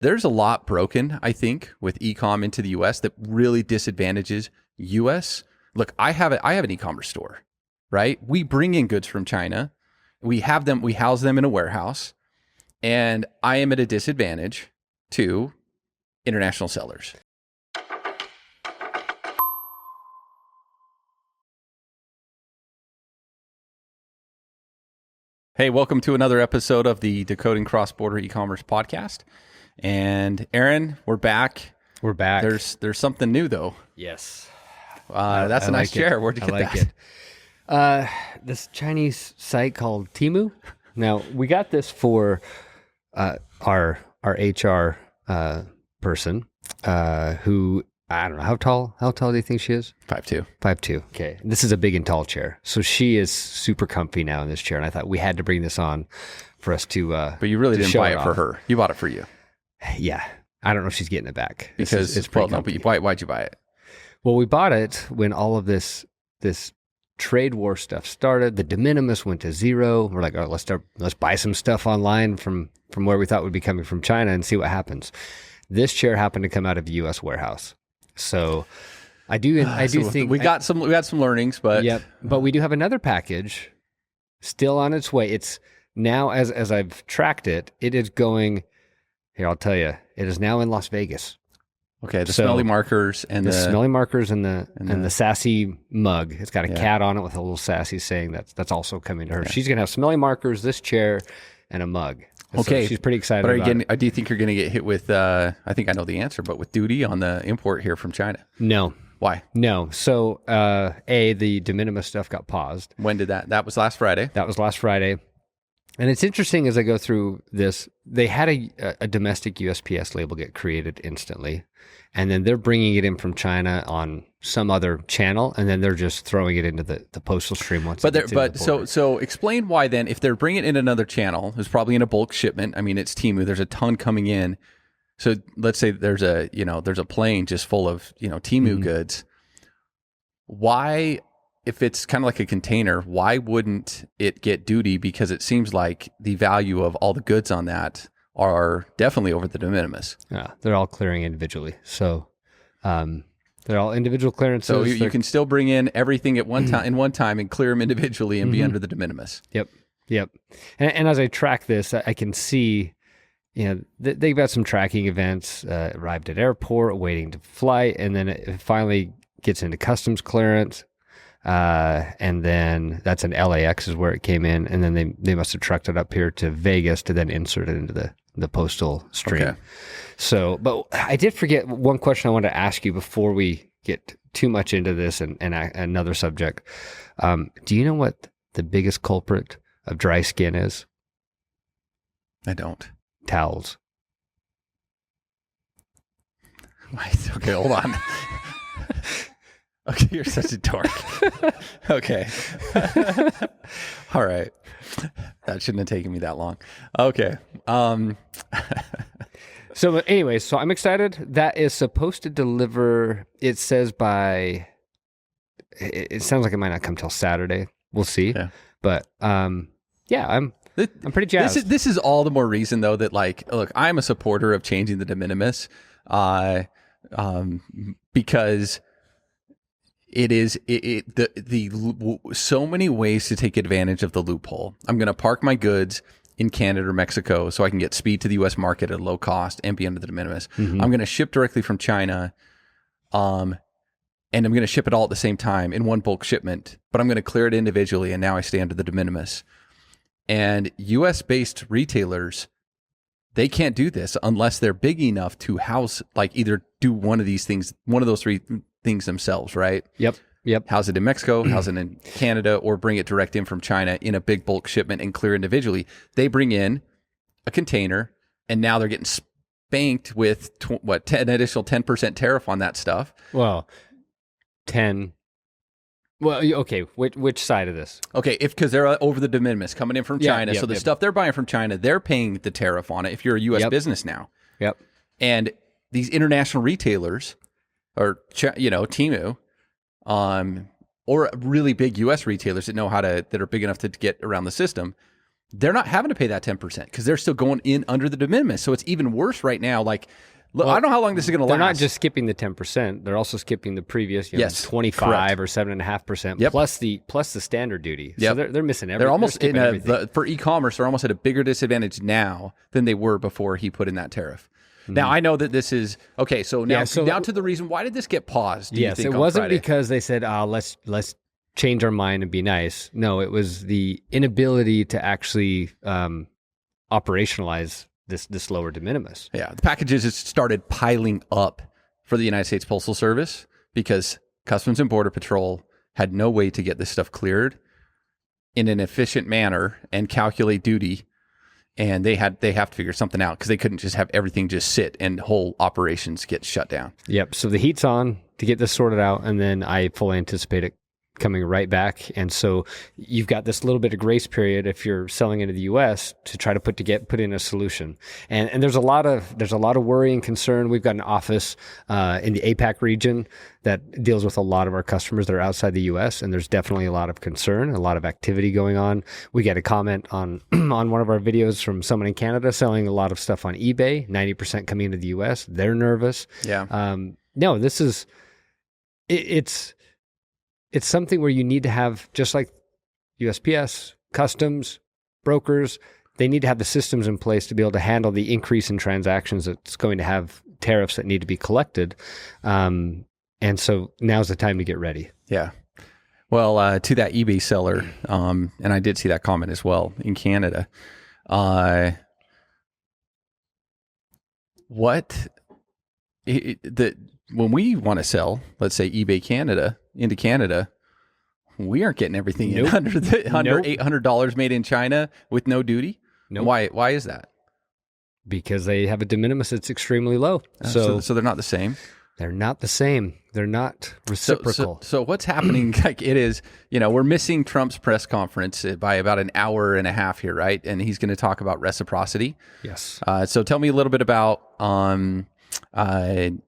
there's a lot broken, I think, with e-com into the US that really disadvantages US. Look, I have an e-commerce store, right? We bring in goods from China. We house them in a warehouse, and I am at a disadvantage to international sellers. Hey, welcome to another episode of the Decoding Cross-Border Ecommerce podcast. And Aaron, we're back. We're back. There's something new though. Yes. That's a nice chair. Where'd you get that? This Chinese site called Temu. Now, we got this for our HR person who, I don't know, how tall do you think she is? 5'2". 5'2". Okay. This is a big and tall chair. So she is super comfy now in this chair. And I thought we had to bring this on for us to But you really didn't buy it for her. You bought it for you. Yeah. I don't know if she's getting it back. Because it's pretty comfy. But why'd you buy it? Well, we bought it when all of this trade war stuff started. The de minimis went to zero. We're like, oh, let's buy some stuff online from where we thought would be coming from China and see what happens. This chair happened to come out of a U.S. warehouse. So I do think we had some learnings, but but we do have another package still on its way. It's now, as I've tracked it, it is going here. I'll tell you, it is now in Las Vegas. Okay, smelly markers and the smelly markers and the sassy mug. It's got a cat on it with a little sassy saying that's also coming to her. Okay. She's gonna have smelly markers, this chair, and a mug. Okay, so she's pretty excited. But do you think you're going to get hit with? I think I know the answer, but with duty on the import here from China? No. Why? No. So, the de minimis stuff got paused. When did that? That was last Friday. That was last Friday. And it's interesting as I go through this, they had a domestic USPS label get created instantly. And then they're bringing it in from China on some other channel, and then they're just throwing it into the postal stream once. So explain why then, if they're bringing it in another channel, it's probably in a bulk shipment. I mean, it's Temu. There's a ton coming in. So let's say there's a plane just full of Temu goods. Why, if it's kind of like a container, why wouldn't it get duty? Because it seems like the value of all the goods on that are definitely over the de minimis. Yeah, they're all clearing individually. So they're all individual clearances. So you can still bring in everything at one time and clear them individually and be under the de minimis. Yep. And as I track this, I can see, they've got some tracking events, arrived at airport, waiting to flight, and then it finally gets into customs clearance. And then that's in LAX is where it came in. And then they must have trucked it up here to Vegas to then insert it into the postal stream. Okay. So, but I did forget one question I wanted to ask you before we get too much into this and another subject. Do you know what the biggest culprit of dry skin is? I don't. Towels. Wait, okay, hold on. Okay, you're such a dork. Okay. All right. That shouldn't have taken me that long. Okay. So anyways, so I'm excited. That is supposed to deliver, it says it sounds like it might not come till Saturday. We'll see. Yeah. But I'm pretty jazzed. This is all the more reason though that look, I'm a supporter of changing the de minimis because it is so many ways to take advantage of the loophole. I'm going to park my goods in Canada or Mexico so I can get speed to the U.S. market at a low cost and be under the de minimis. Mm-hmm. I'm going to ship directly from China, and I'm going to ship it all at the same time in one bulk shipment, but I'm going to clear it individually, and now I stay under the de minimis. And U.S.-based retailers, they can't do this unless they're big enough to house, either do one of these things, one of those three things themselves, right? Yep. House it in Mexico, house it in Canada, or bring it direct in from China in a big bulk shipment and clear individually. They bring in a container, and now they're getting spanked with an additional 10% tariff on that stuff. Well, 10. Well, okay. Which side of this? Okay, because they're over the de minimis coming in from China, so the stuff they're buying from China, they're paying the tariff on it. If you're a U.S. business now, and these international retailers, or Temu, or really big U.S. retailers that are big enough to get around the system, they're not having to pay that 10% because they're still going in under the de minimis. So it's even worse right now. Like, look, I don't know how long this is going to last. They're not just skipping the 10%; they're also skipping the previous, 25 or 7.5% plus the standard duty. So they're missing everything. They're almost for e-commerce. They're almost at a bigger disadvantage now than they were before he put in that tariff. Now, I know that this is okay. So now, down to the reason why did this get paused? Yes, it wasn't because they said, let's change our mind and be nice. No, it was the inability to actually operationalize this lower de minimis. Yeah, the packages just started piling up for the United States Postal Service because Customs and Border Patrol had no way to get this stuff cleared in an efficient manner and calculate duty. And they have to figure something out because they couldn't just have everything just sit and whole operations get shut down. Yep. So the heat's on to get this sorted out, and then I fully anticipate it coming right back. And so you've got this little bit of grace period if you're selling into the U.S. to try to put in a solution. And there's a lot of worry and concern. We've got an office in the APAC region that deals with a lot of our customers that are outside the U.S. And there's definitely a lot of concern, a lot of activity going on. We get a comment on on one of our videos from someone in Canada selling a lot of stuff on eBay, 90% coming into the U.S. They're nervous. Yeah. No, this is it's something where you need to have, just like USPS, customs, brokers, they need to have the systems in place to be able to handle the increase in transactions that's going to have tariffs that need to be collected. And so now's the time to get ready. Yeah. Well, to that eBay seller, and I did see that comment as well in Canada. When we want to sell, let's say eBay Canada into Canada, we aren't getting everything in under $800 made in China with no duty. Nope. Why is that? Because they have a de minimis that's extremely low. So they're not the same. They're not the same. They're not reciprocal. So what's happening? Like it is, we're missing Trump's press conference by about an hour and a half here, right? And he's going to talk about reciprocity. Yes. So tell me a little bit about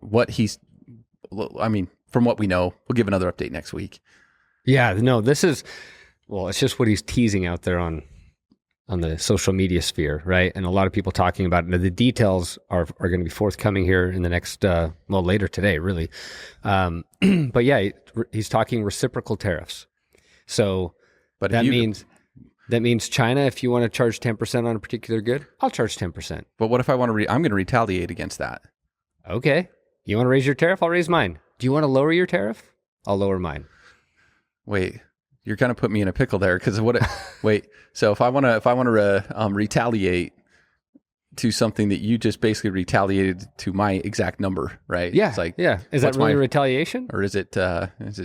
what he's. I mean, from what we know, we'll give another update next week. Yeah, no, it's just what he's teasing out there on the social media sphere, right? And a lot of people talking about it. Now, the details are going to be forthcoming here in the next, later today, really. But yeah, he's talking reciprocal tariffs. So that means China, if you want to charge 10% on a particular good, I'll charge 10%. But what if I want to, I'm going to retaliate against that. Okay. You want to raise your tariff? I'll raise mine. Do you want to lower your tariff? I'll lower mine. Wait, you're kind of putting me in a pickle there because so if I want to retaliate to something that you just basically retaliated to my exact number, right? Yeah. It's like, is that really retaliation, or is it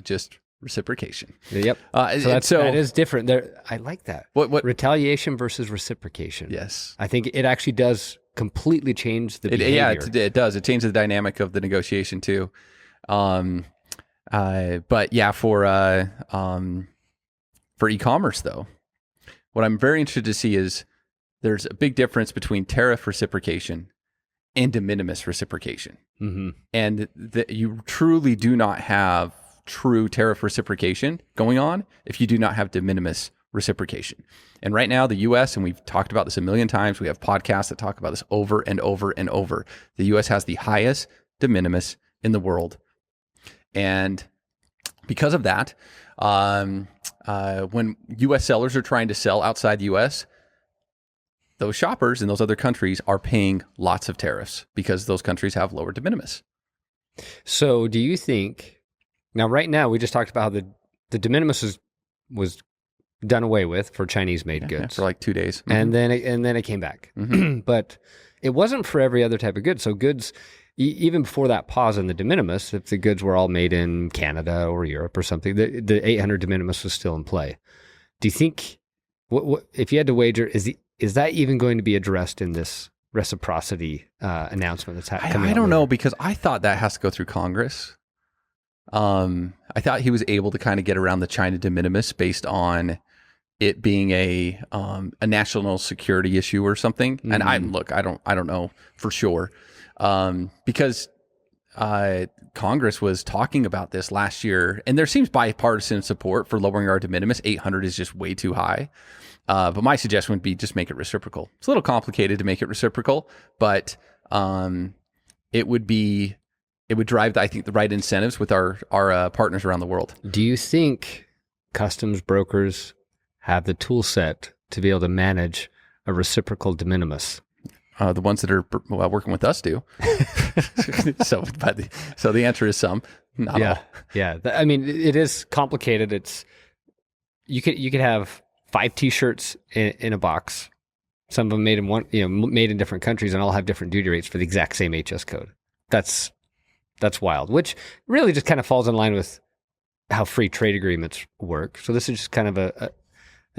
just reciprocation? Yep. That is different. I like that. What retaliation versus reciprocation? Yes. I think it actually does completely change the behavior. Yeah, it does. It changes the dynamic of the negotiation too. But yeah, for e-commerce though, what I'm very interested to see is there's a big difference between tariff reciprocation and de minimis reciprocation. Mm-hmm. And you truly do not have true tariff reciprocation going on if you do not have de minimis reciprocation. And right now, the U.S., and we've talked about this a million times, we have podcasts that talk about this over and over and over. The U.S. has the highest de minimis in the world. And because of that, when U.S. sellers are trying to sell outside the U.S., those shoppers in those other countries are paying lots of tariffs because those countries have lower de minimis. So do you think, now right now we just talked about how the de minimis was done away with for Chinese-made goods. For like 2 days. Mm-hmm. And then it came back. Mm-hmm. But it wasn't for every other type of good. So goods, even before that pause in the de minimis, if the goods were all made in Canada or Europe or something, the 800 de minimis was still in play. Do you think, what if you had to wager, is that even going to be addressed in this reciprocity announcement that's coming? I don't know, because I thought that has to go through Congress. I thought he was able to kind of get around the China de minimis based on it being a national security issue or something. Mm-hmm. And I don't know for sure. Because Congress was talking about this last year, and there seems bipartisan support for lowering our de minimis. 800 is just way too high. But my suggestion would be just make it reciprocal. It's a little complicated to make it reciprocal, but it would drive, I think, the right incentives with our partners around the world. Do you think customs brokers have the tool set to be able to manage a reciprocal de minimis? The ones that are working with us do. So the answer is some, not all. Yeah. I mean, it is complicated. It's you could have 5 T-shirts in a box. Some of them made in different countries, and all have different duty rates for the exact same HS code. That's wild. Which really just kind of falls in line with how free trade agreements work. So this is just kind of a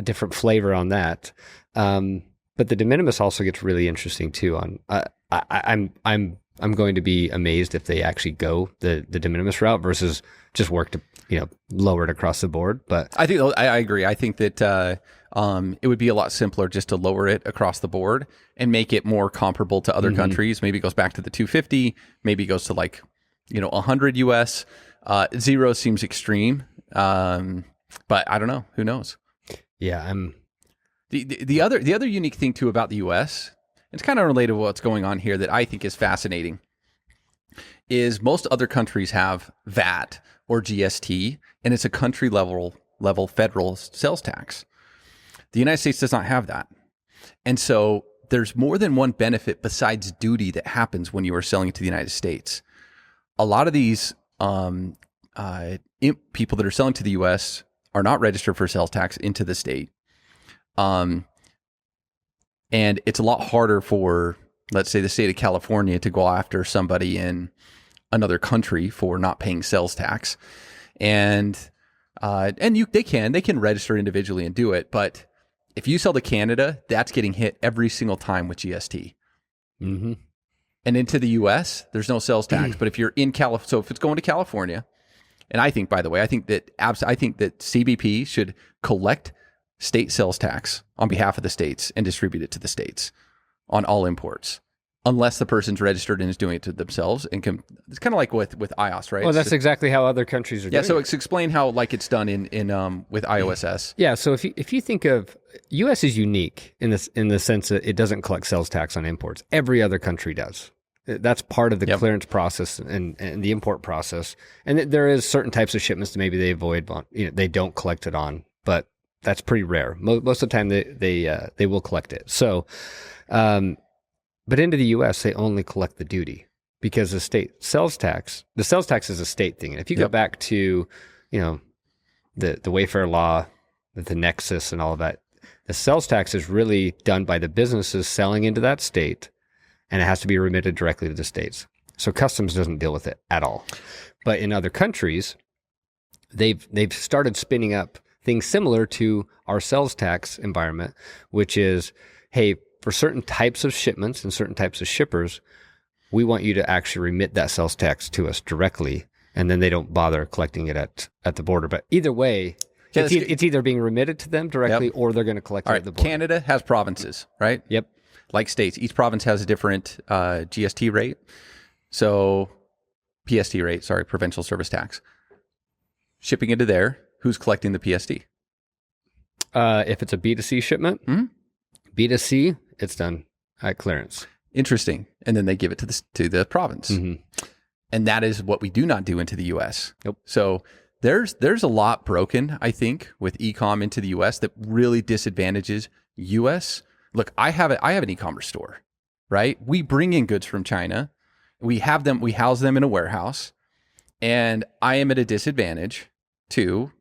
different flavor on that. But the de minimis also gets really interesting too. I'm going to be amazed if they actually go the de minimis route versus just work to lower it across the board. But I think I agree. I think that it would be a lot simpler just to lower it across the board and make it more comparable to other countries. Maybe it goes back to the 250. Maybe it goes to 100 US. 0 seems extreme, but I don't know. Who knows? Yeah, The other unique thing too about the U.S., it's kind of related to what's going on here that I think is fascinating, is most other countries have VAT or GST, and it's a country level federal sales tax. The United States does not have that, and so there's more than one benefit besides duty that happens when you are selling it to the United States. A lot of these people that are selling to the U.S. are not registered for sales tax into the state. And it's a lot harder for, let's say, the state of California to go after somebody in another country for not paying sales tax. And they can register individually and do it. But if you sell to Canada, that's getting hit every single time with GST. Mm-hmm. And into the US, there's no sales tax. But if you're in so if it's going to California, and I think, by the way, I think that CBP should collect state sales tax on behalf of the states and distribute it to the states on all imports, unless the person's registered and is doing it to themselves. And it's kind of like with iOS, right? Well, that's exactly how other countries are doing it. Yeah, so explain how it's done in with IOSS. Yeah, so if you think of U.S. is unique in the sense that it doesn't collect sales tax on imports. Every other country does. That's part of the clearance process and the import process. And there is certain types of shipments that maybe they avoid, they don't collect it on, but that's pretty rare. Most of the time they will collect it. So, but into the U.S. they only collect the duty because the state sales tax is a state thing. And if you go back to, the Wayfair law, the Nexus and all of that, the sales tax is really done by the businesses selling into that state, and it has to be remitted directly to the states. So customs doesn't deal with it at all. But in other countries, they've started spinning up things similar to our sales tax environment, which is, hey, for certain types of shipments and certain types of shippers, we want you to actually remit that sales tax to us directly, and then they don't bother collecting it at the border. But either way, it's either being remitted to them directly or they're going to collect it at the border. Canada has provinces, right? Yep. Like states, each province has a different GST rate. So PST rate, provincial service tax. Shipping into there, who's collecting the PST? If it's a B2C shipment, B2C, it's done at clearance. Interesting. And then they give it to the province. Mm-hmm. And that is what we do not do into the U.S. Nope. So there's a lot broken, I think, with e-com into the U.S. that really disadvantages U.S. Look, I have an e-commerce store, right? We bring in goods from China. We house them in a warehouse, and I am at a disadvantage to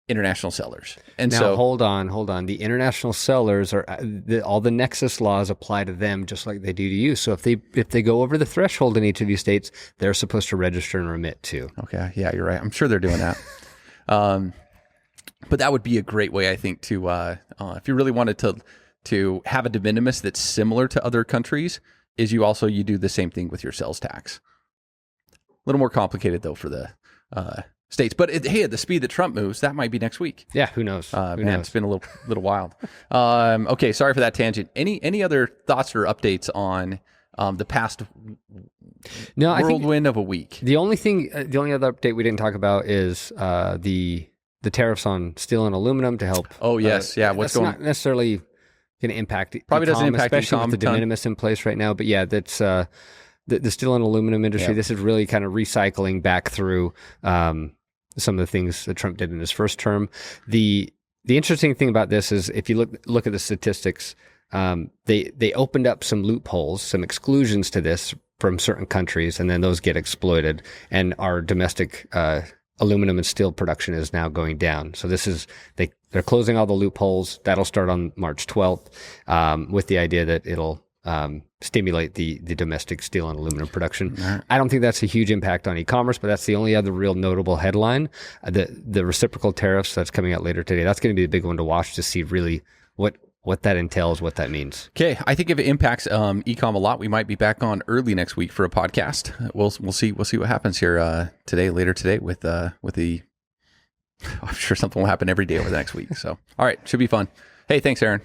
international sellers. And now, so hold on. The international sellers are all the Nexus laws apply to them just like they do to you. So if they go over the threshold in each of these states, they're supposed to register and remit too. Okay, yeah, you're right. I'm sure they're doing that. But that would be a great way, I think, to if you really wanted to have a de minimis that's similar to other countries, is you do the same thing with your sales tax. A little more complicated though for the states, but at the speed that Trump moves, that might be next week. Yeah, who knows? It's been a little wild. Okay, sorry for that tangent. Any other thoughts or updates on the past whirlwind of a week? The only other update we didn't talk about is the the tariffs on steel and aluminum to help. Oh yes, what's that's going? Not necessarily going to impact Probably doesn't impact especially e-com with the de ton. minimis in place right now. But yeah, that's the steel and aluminum industry. This is really kind of recycling back through some of the things that Trump did in his first term. The interesting thing about this is if you look at the statistics, they opened up some loopholes, some exclusions to this from certain countries, and then those get exploited, and our domestic aluminum and steel production is now going down. So this is they're closing all the loopholes. That'll start on March 12th with the idea that it'll stimulate the domestic steel and aluminum production. Right. I don't think that's a huge impact on e-commerce, but that's the only other real notable headline. The reciprocal tariffs that's coming out later today, that's going to be a big one to watch to see really what that entails, what that means. Okay, I think if it impacts e-com a lot, we might be back on early next week for a podcast. We'll see what happens here later today with the. I'm sure something will happen every day over the next week. So, all right, should be fun. Hey, thanks, Aaron.